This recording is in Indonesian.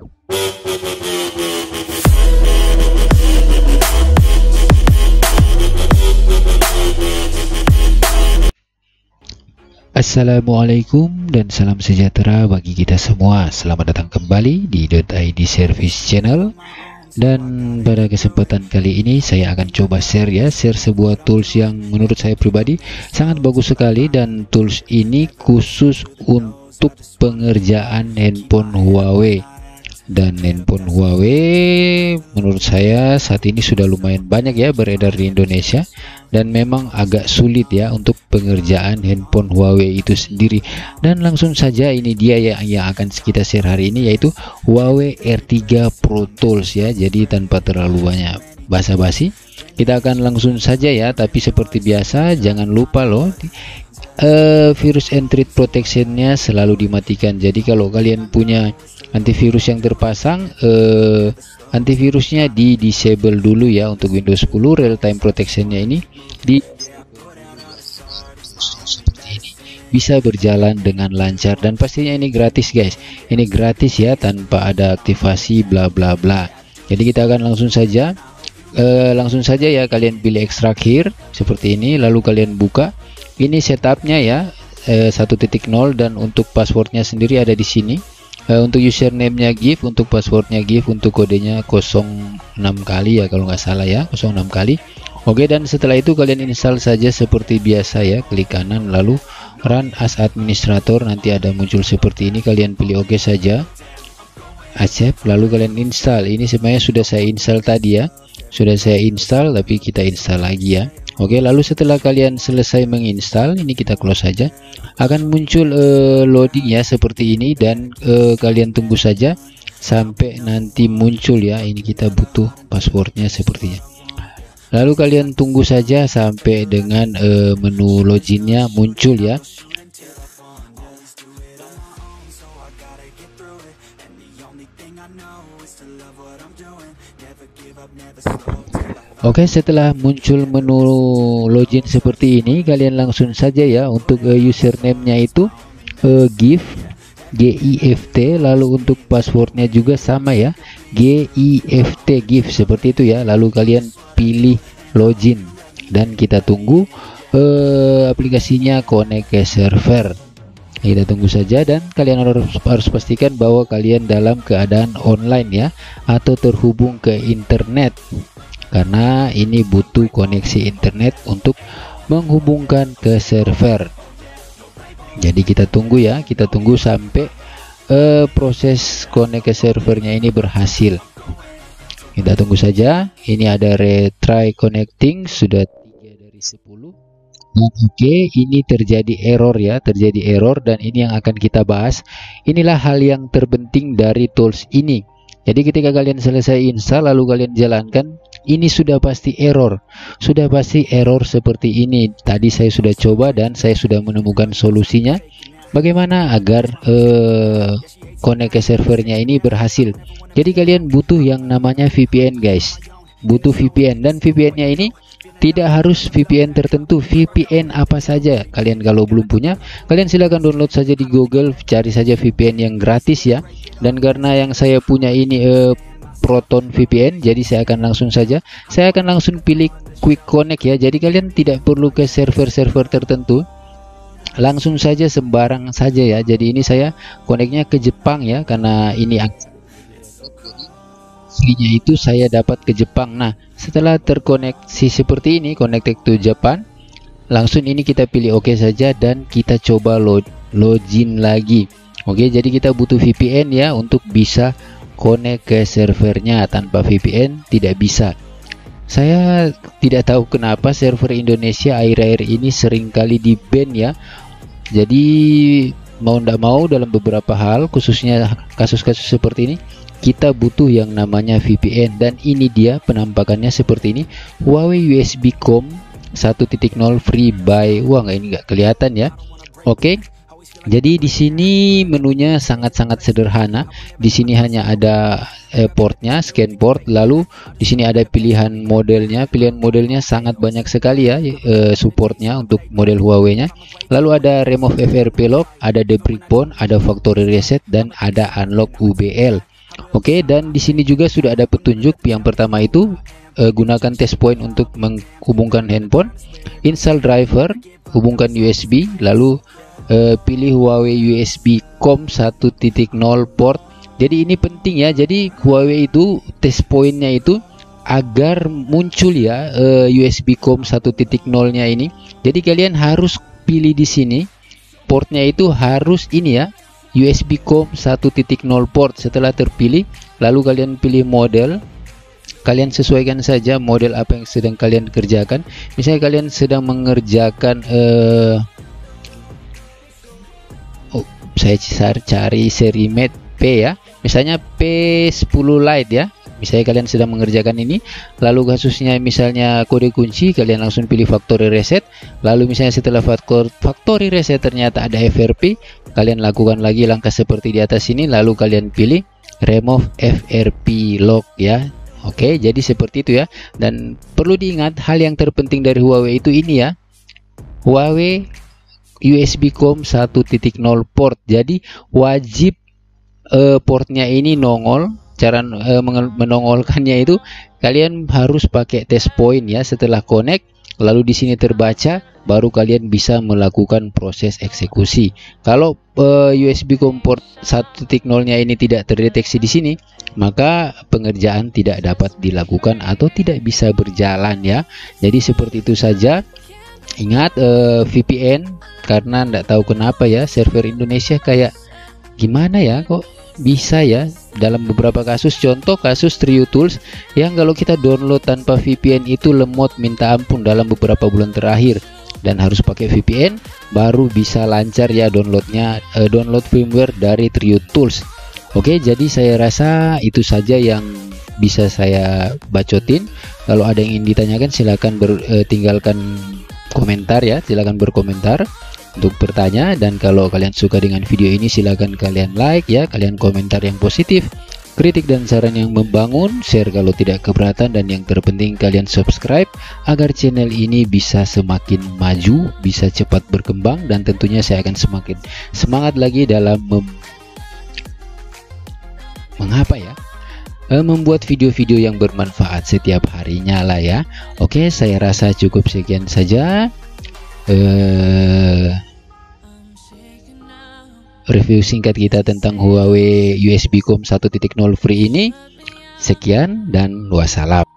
Assalamualaikum dan salam sejahtera bagi kita semua. Selamat datang kembali di .id Service Channel. Dan pada kesempatan kali ini saya akan coba share sebuah tools yang menurut saya pribadi sangat bagus sekali. Dan tools ini khusus untuk pengerjaan handphone Huawei. Dan handphone Huawei menurut saya saat ini sudah lumayan banyak ya beredar di Indonesia, dan memang agak sulit ya untuk pengerjaan handphone Huawei itu sendiri. Dan langsung saja ini dia yang akan kita share hari ini, yaitu Huawei R3 Pro Tools ya. Jadi tanpa terlalu banyak basa-basi, kita akan langsung saja ya. Tapi seperti biasa jangan lupa loh, virus and threat protectionnya selalu dimatikan. Jadi kalau kalian punya antivirus yang terpasang, antivirusnya di disable dulu ya. Untuk Windows 10 real time protectionnya ini di seperti ini bisa berjalan dengan lancar, dan pastinya ini gratis guys. Ini gratis ya, tanpa ada aktivasi bla bla bla. Jadi kita akan langsung saja ya, kalian pilih extract here seperti ini, lalu kalian buka. Ini setupnya ya, 1.0, dan untuk passwordnya sendiri ada di sini. Untuk username-nya give, untuk passwordnya give, untuk kodenya 06 kali ya kalau nggak salah ya, 06 kali. Oke, dan setelah itu kalian install saja seperti biasa ya, klik kanan lalu run as administrator. Nanti ada muncul seperti ini, kalian pilih oke saja, accept, lalu kalian install. Ini sebenarnya sudah saya install tadi ya, sudah saya install, tapi kita install lagi ya. Oke, lalu setelah kalian selesai menginstal, ini kita close saja, akan muncul loading ya seperti ini. Dan kalian tunggu saja sampai nanti muncul ya. Ini kita butuh passwordnya sepertinya. Lalu kalian tunggu saja sampai dengan menu loginnya muncul ya. Oke, setelah muncul menu login seperti ini, kalian langsung saja ya untuk username-nya itu gift, lalu untuk passwordnya juga sama ya, gift seperti itu ya. Lalu kalian pilih login dan kita tunggu aplikasinya connect ke server. Kita tunggu saja, dan kalian harus pastikan bahwa kalian dalam keadaan online ya, atau terhubung ke internet, karena ini butuh koneksi internet untuk menghubungkan ke server. Jadi kita tunggu ya, kita tunggu sampai proses connect ke servernya ini berhasil. Kita tunggu saja. Ini ada retry connecting, sudah 3 dari 10. Oke, ini terjadi error ya, terjadi error, dan ini yang akan kita bahas. Inilah hal yang terpenting dari tools ini. Jadi ketika kalian selesai install lalu kalian jalankan, ini sudah pasti error, seperti ini. Tadi saya sudah coba dan saya sudah menemukan solusinya bagaimana agar connect ke servernya ini berhasil. Jadi kalian butuh yang namanya VPN guys, butuh VPN, dan VPN-nya ini tidak harus VPN tertentu, VPN apa saja. Kalian kalau belum punya, kalian silahkan download saja di Google, cari saja VPN yang gratis ya. Dan karena yang saya punya ini Proton VPN, jadi saya akan langsung pilih Quick Connect ya. Jadi kalian tidak perlu ke server-server tertentu, langsung saja sembarang saja ya. Jadi ini saya connectnya ke Jepang ya, karena ini free-nya itu saya dapat ke Jepang. Nah, setelah terkoneksi seperti ini, connected to Japan, langsung ini kita pilih oke saja, dan kita coba login lagi. Oke, jadi kita butuh VPN ya untuk bisa connect ke servernya. Tanpa VPN tidak bisa. Saya tidak tahu kenapa server Indonesia akhir-akhir ini seringkali di ban ya. Jadi mau tidak mau dalam beberapa hal, khususnya kasus-kasus seperti ini, kita butuh yang namanya VPN. Dan ini dia penampakannya seperti ini, Huawei USB COM 1.0 free by, ini nggak kelihatan ya. Oke, jadi di sini menunya sangat-sangat sederhana. Di sini hanya ada portnya, scan port, lalu di sini ada pilihan modelnya. Pilihan modelnya sangat banyak sekali ya, supportnya untuk model Huawei-nya. Lalu ada remove FRP lock, ada debris bond, ada factory reset, dan ada unlock UBL. Oke, dan di sini juga sudah ada petunjuk. Yang pertama itu gunakan test point untuk menghubungkan handphone, install driver, hubungkan USB, lalu pilih Huawei USB COM 1.0 port. Jadi ini penting ya. Jadi Huawei itu test pointnya itu agar muncul ya USB COM 1.0 nya ini. Jadi kalian harus pilih di sini portnya itu harus ini ya, USB COM 1.0 port. Setelah terpilih, lalu kalian pilih model. Kalian sesuaikan saja model apa yang sedang kalian kerjakan. Misalnya kalian sedang mengerjakan saya cari seri Mate P ya, misalnya P10 Lite ya. Misalnya kalian sedang mengerjakan ini, lalu kasusnya misalnya kode kunci, kalian langsung pilih factory reset. Lalu misalnya setelah factory reset ternyata ada FRP, kalian lakukan lagi langkah seperti di atas ini, lalu kalian pilih remove FRP lock ya. Oke, jadi seperti itu ya. Dan perlu diingat, hal yang terpenting dari Huawei itu ini ya, Huawei USB COM 1.0 port. Jadi wajib portnya ini nongol. Cara menongolkannya itu kalian harus pakai test point ya. Setelah connect, lalu di sini terbaca, baru kalian bisa melakukan proses eksekusi. Kalau USB COM port 1.0 nya ini tidak terdeteksi di sini, maka pengerjaan tidak dapat dilakukan atau tidak bisa berjalan ya. Jadi seperti itu saja. Ingat VPN, karena tidak tahu kenapa ya server Indonesia kayak gimana ya, kok bisa ya dalam beberapa kasus. Contoh kasus TrioTools yang kalau kita download tanpa VPN itu lemot minta ampun dalam beberapa bulan terakhir, dan harus pakai VPN baru bisa lancar ya downloadnya, download firmware dari TrioTools. Oke, jadi saya rasa itu saja yang bisa saya bacotin. Kalau ada yang ingin ditanyakan silahkan tinggalkan komentar ya, silahkan berkomentar untuk bertanya. Dan kalau kalian suka dengan video ini silahkan kalian like ya, kalian komentar yang positif, kritik dan saran yang membangun, share kalau tidak keberatan, dan yang terpenting kalian subscribe agar channel ini bisa semakin maju, bisa cepat berkembang, dan tentunya saya akan semakin semangat lagi dalam membuat video-video yang bermanfaat setiap harinya lah ya. Oke, saya rasa cukup sekian saja review singkat kita tentang Huawei USB COM 1.0 free ini. Sekian dan wassalam.